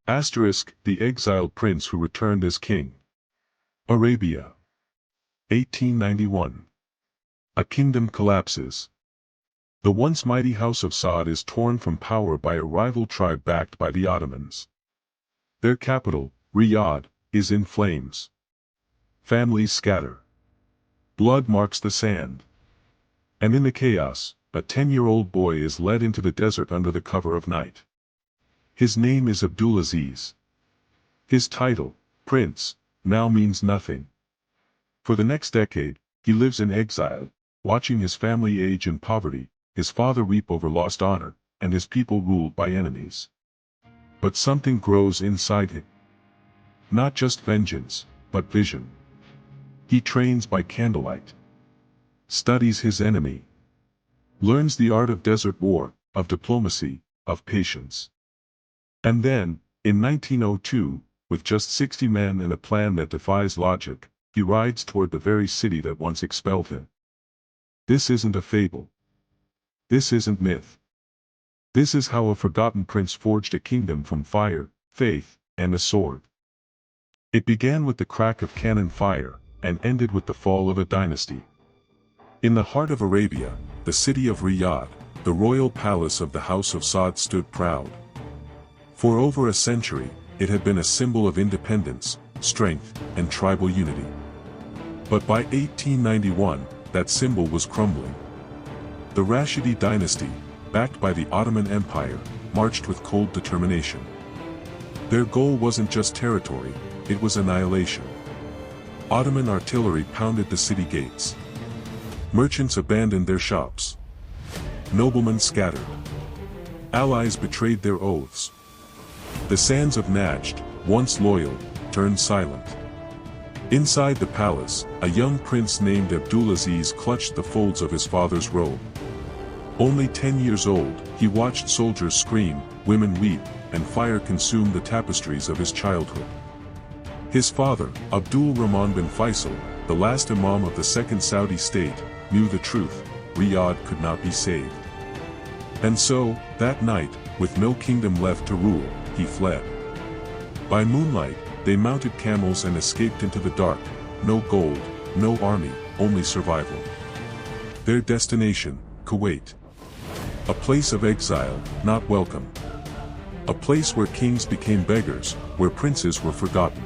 The exiled prince who returned as king. Arabia. 1891. A kingdom collapses. The once mighty house of Saud is torn from power by a rival tribe backed by the Ottomans. Their capital, Riyadh, is in flames. Families scatter. Blood marks the sand. And in the chaos, a 10-year-old boy is led into the desert under the cover of night. His name is Abdulaziz. His title, Prince, now means nothing. For the next decade, he lives in exile, watching his family age in poverty, his father weep over lost honor, and his people ruled by enemies. But something grows inside him. Not just vengeance, but vision. He trains by candlelight. Studies his enemy. Learns the art of desert war, of diplomacy, of patience. And then, in 1902, with just 60 men and a plan that defies logic, he rides toward the very city that once expelled him. This isn't a fable. This isn't myth. This is how a forgotten prince forged a kingdom from fire, faith, and a sword. It began with the crack of cannon fire, and ended with the fall of a dynasty. In the heart of Arabia, the city of Riyadh, the royal palace of the House of Saud stood proud. For over a century, it had been a symbol of independence, strength, and tribal unity. But by 1891, that symbol was crumbling. The Rashidi dynasty, backed by the Ottoman Empire, marched with cold determination. Their goal wasn't just territory, it was annihilation. Ottoman artillery pounded the city gates. Merchants abandoned their shops. Noblemen scattered. Allies betrayed their oaths. The sands of Najd, once loyal, turned silent. Inside the palace, a young prince named Abdulaziz clutched the folds of his father's robe. Only 10 years old, he watched soldiers scream, women weep, and fire consume the tapestries of his childhood. His father, Abdul Rahman bin Faisal, the last imam of the Second Saudi state, knew the truth: Riyadh could not be saved. And so, that night, with no kingdom left to rule, he fled. By moonlight, they mounted camels and escaped into the dark. No gold, no army, only survival. Their destination, Kuwait. A place of exile, not welcome. A place where kings became beggars, where princes were forgotten.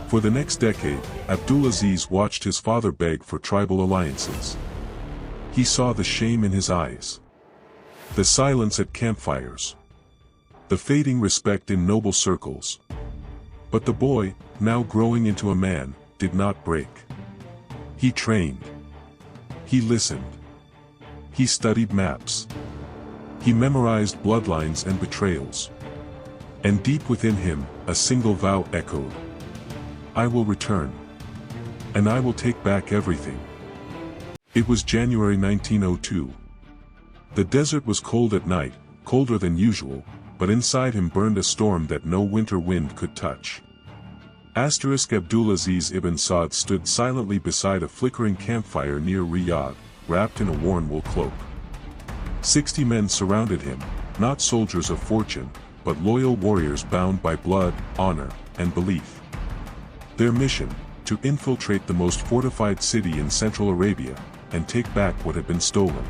For the next decade, Abdulaziz watched his father beg for tribal alliances. He saw the shame in his eyes. The silence at campfires. The fading respect in noble circles. But the boy, now growing into a man, did not break. He trained. He listened. He studied maps. He memorized bloodlines and betrayals. And deep within him, a single vow echoed. I will return. And I will take back everything. It was January 1902. The desert was cold at night, colder than usual, but inside him burned a storm that no winter wind could touch. Abdulaziz Ibn Saud stood silently beside a flickering campfire near Riyadh, wrapped in a worn wool cloak. 60 men surrounded him, not soldiers of fortune, but loyal warriors bound by blood, honor, and belief. Their mission, to infiltrate the most fortified city in Central Arabia, and take back what had been stolen.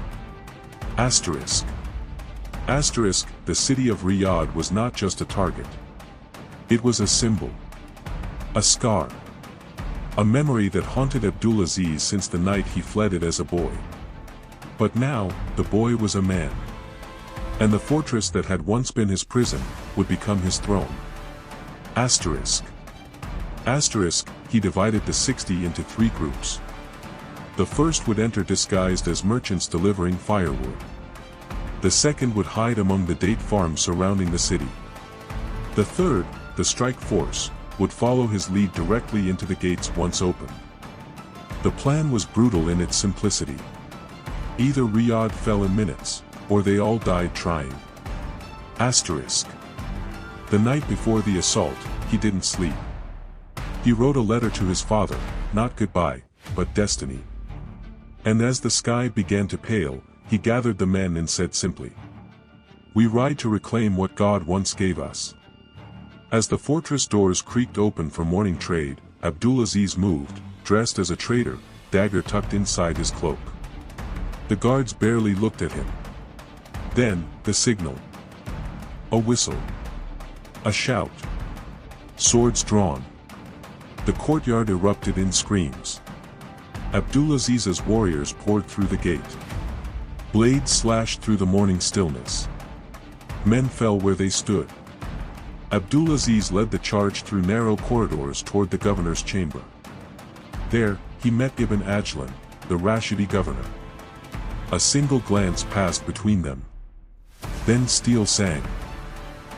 The city of Riyadh was not just a target. It was a symbol. A scar. A memory that haunted Abdulaziz since the night he fled it as a boy. But now, the boy was a man. And the fortress that had once been his prison, would become his throne. He divided the 60 into 3 groups. The first would enter disguised as merchants delivering firewood. The second would hide among the date farms surrounding the city. The third, the strike force, would follow his lead directly into the gates once opened. The plan was brutal in its simplicity. Either Riyadh fell in minutes, or they all died trying. The night before the assault, he didn't sleep. He wrote a letter to his father, not goodbye, but destiny. And as the sky began to pale, he gathered the men and said simply, "We ride to reclaim what God once gave us." As the fortress doors creaked open for morning trade, Abdulaziz moved, dressed as a trader, dagger tucked inside his cloak. The guards barely looked at him. Then, the signal. A whistle. A shout. Swords drawn. The courtyard erupted in screams. Abdulaziz's warriors poured through the gate. Blades slashed through the morning stillness. Men fell where they stood. Abdulaziz led the charge through narrow corridors toward the governor's chamber. There, he met Ibn Ajlan, the Rashidi governor. A single glance passed between them. Then steel sang.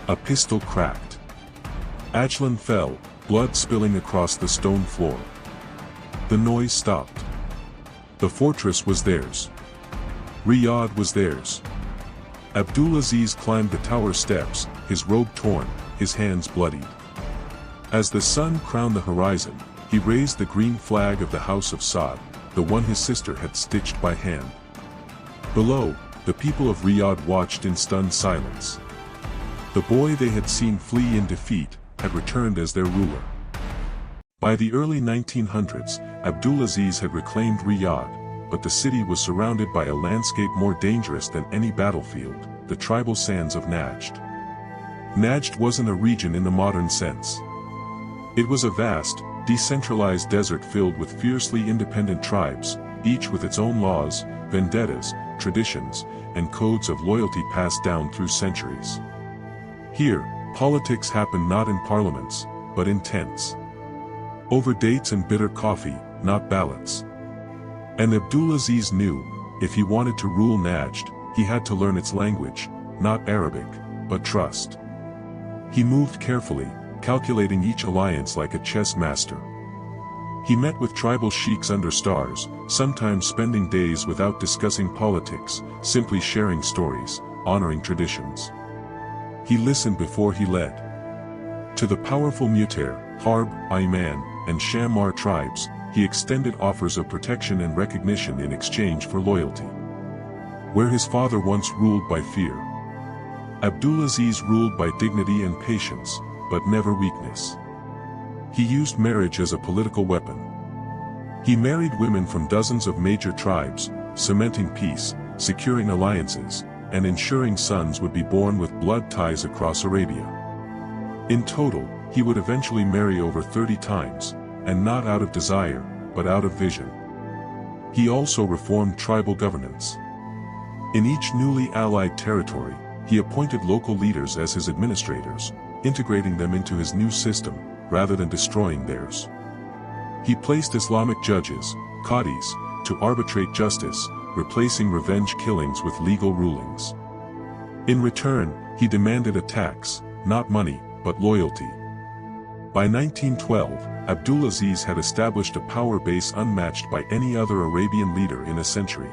A pistol cracked. Ajlan fell, blood spilling across the stone floor. The noise stopped. The fortress was theirs. Riyadh was theirs. Abdulaziz climbed the tower steps, his robe torn, his hands bloodied. As the sun crowned the horizon, he raised the green flag of the House of Saud, the one his sister had stitched by hand. Below, the people of Riyadh watched in stunned silence. The boy they had seen flee in defeat had returned as their ruler. By the early 1900s, Abdulaziz had reclaimed Riyadh, but the city was surrounded by a landscape more dangerous than any battlefield, the tribal sands of Najd. Najd wasn't a region in the modern sense. It was a vast, decentralized desert filled with fiercely independent tribes, each with its own laws, vendettas, traditions, and codes of loyalty passed down through centuries. Here, politics happened not in parliaments, but in tents. Over dates and bitter coffee, not ballots. And Abdulaziz knew, if he wanted to rule Najd, he had to learn its language, not Arabic, but trust. He moved carefully, calculating each alliance like a chess master. He met with tribal sheiks under stars, sometimes spending days without discussing politics, simply sharing stories, honoring traditions. He listened before he led. To the powerful Mu'tair, Harb, Ayman, and Shammar tribes, he extended offers of protection and recognition in exchange for loyalty. Where his father once ruled by fear, Abdulaziz ruled by dignity and patience, but never weakness. He used marriage as a political weapon. He married women from dozens of major tribes, cementing peace, securing alliances, and ensuring sons would be born with blood ties across Arabia. In total, he would eventually marry over 30 times, and not out of desire, but out of vision. He also reformed tribal governance. In each newly allied territory, he appointed local leaders as his administrators, integrating them into his new system, rather than destroying theirs. He placed Islamic judges, qadis, to arbitrate justice, replacing revenge killings with legal rulings. In return, he demanded a tax, not money, but loyalty. By 1912, Abdulaziz had established a power base unmatched by any other Arabian leader in a century.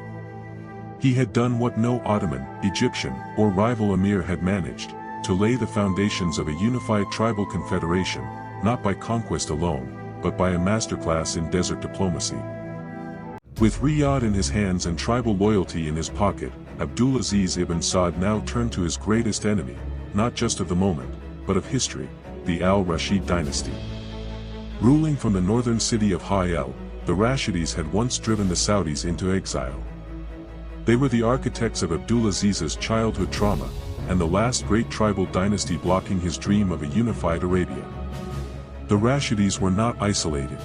He had done what no Ottoman, Egyptian, or rival emir had managed, to lay the foundations of a unified tribal confederation, not by conquest alone, but by a masterclass in desert diplomacy. With Riyadh in his hands and tribal loyalty in his pocket, Abdulaziz Ibn Saud now turned to his greatest enemy, not just of the moment, but of history, the Al-Rashid dynasty. Ruling from the northern city of Hejaz, the Rashidis had once driven the Saudis into exile. They were the architects of Abdulaziz's childhood trauma, and the last great tribal dynasty blocking his dream of a unified Arabia. The Rashidis were not isolated.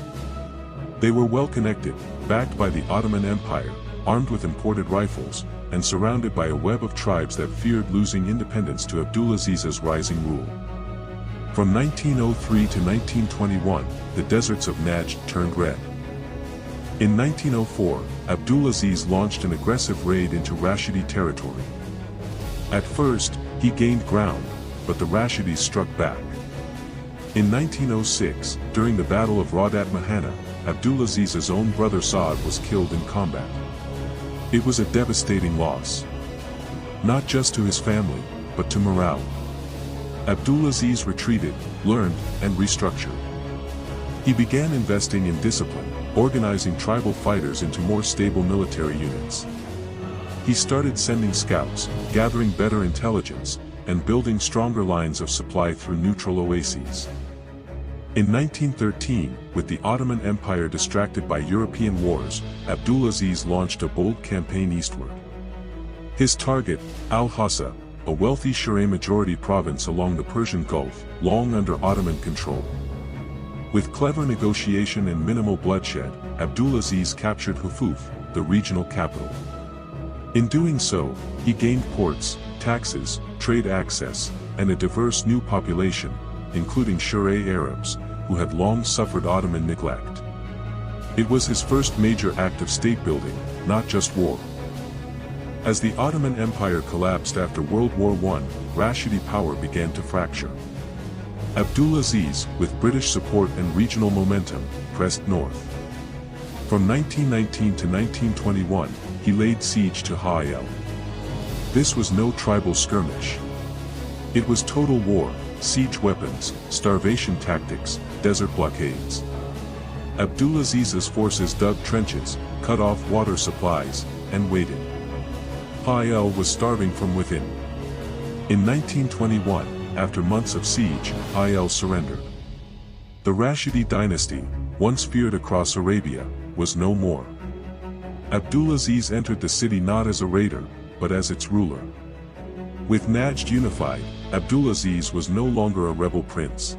They were well connected, backed by the Ottoman Empire, armed with imported rifles, and surrounded by a web of tribes that feared losing independence to Abdulaziz's rising rule. From 1903 to 1921, the deserts of Najd turned red. In 1904, Abdulaziz launched an aggressive raid into Rashidi territory. At first, he gained ground, but the Rashidis struck back. In 1906, during the Battle of Riyadh Mahana, Abdulaziz's own brother Saud was killed in combat. It was a devastating loss. Not just to his family, but to morale. Abdulaziz retreated, learned, and restructured. He began investing in discipline, organizing tribal fighters into more stable military units. He started sending scouts, gathering better intelligence, and building stronger lines of supply through neutral oases. In 1913, with the Ottoman Empire distracted by European wars, Abdulaziz launched a bold campaign eastward. His target, Al-Hassa, a wealthy Shiraz-majority province along the Persian Gulf, long under Ottoman control. With clever negotiation and minimal bloodshed, Abdulaziz captured Hufuf, the regional capital. In doing so, he gained ports, taxes, trade access, and a diverse new population, including Shiraz Arabs, who had long suffered Ottoman neglect. It was his first major act of state-building, not just war. As the Ottoman Empire collapsed after World War I, Rashidi power began to fracture. Abdulaziz, with British support and regional momentum, pressed north. From 1919 to 1921, he laid siege to Hejaz. This was no tribal skirmish. It was total war, siege weapons, starvation tactics, desert blockades. Abdulaziz's forces dug trenches, cut off water supplies, and waited. Hejaz was starving from within. In 1921, after months of siege, Hejaz surrendered. The Rashidi dynasty, once feared across Arabia, was no more. Abdulaziz entered the city not as a raider, but as its ruler. With Najd unified, Abdulaziz was no longer a rebel prince.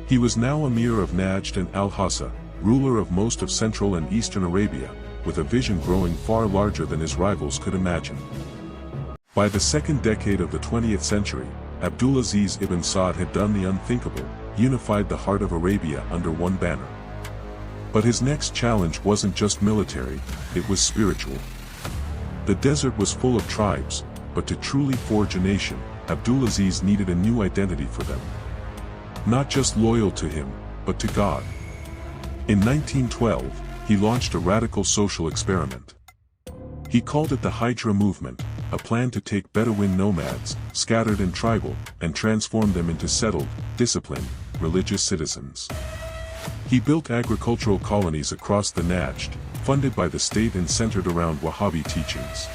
He was now emir of Najd and Al-Hassa, ruler of most of Central and Eastern Arabia, with a vision growing far larger than his rivals could imagine. By the second decade of the 20th century, Abdulaziz Ibn Saud had done the unthinkable, unified the heart of Arabia under one banner. But his next challenge wasn't just military, it was spiritual. The desert was full of tribes, but to truly forge a nation, Abdulaziz needed a new identity for them. Not just loyal to him, but to God. In 1912, he launched a radical social experiment. He called it the Hijra movement, a plan to take Bedouin nomads, scattered and tribal, and transform them into settled, disciplined, religious citizens. He built agricultural colonies across the Najd, funded by the state and centered around Wahhabi teachings.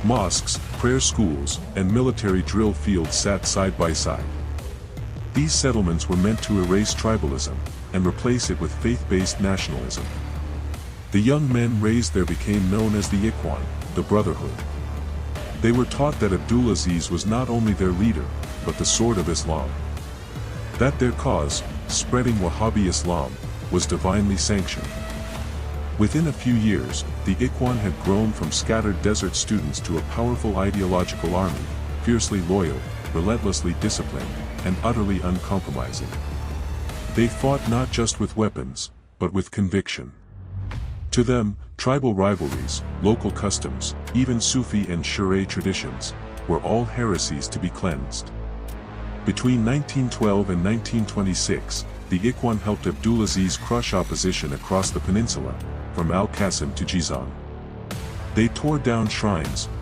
Mosques, prayer schools, and military drill fields sat side by side. These settlements were meant to erase tribalism, and replace it with faith-based nationalism. The young men raised there became known as the Ikhwan, the Brotherhood. They were taught that Abdulaziz was not only their leader, but the sword of Islam. That their cause, spreading Wahhabi Islam, was divinely sanctioned. Within a few years, the Ikhwan had grown from scattered desert students to a powerful ideological army, fiercely loyal, relentlessly disciplined, and utterly uncompromising. They fought not just with weapons, but with conviction. To them, tribal rivalries, local customs, even Sufi and Shiraz traditions, were all heresies to be cleansed. Between 1912 and 1926, the Ikhwan helped Abdulaziz crush opposition across the peninsula, from Al-Qasim to Jizan. They tore down shrines,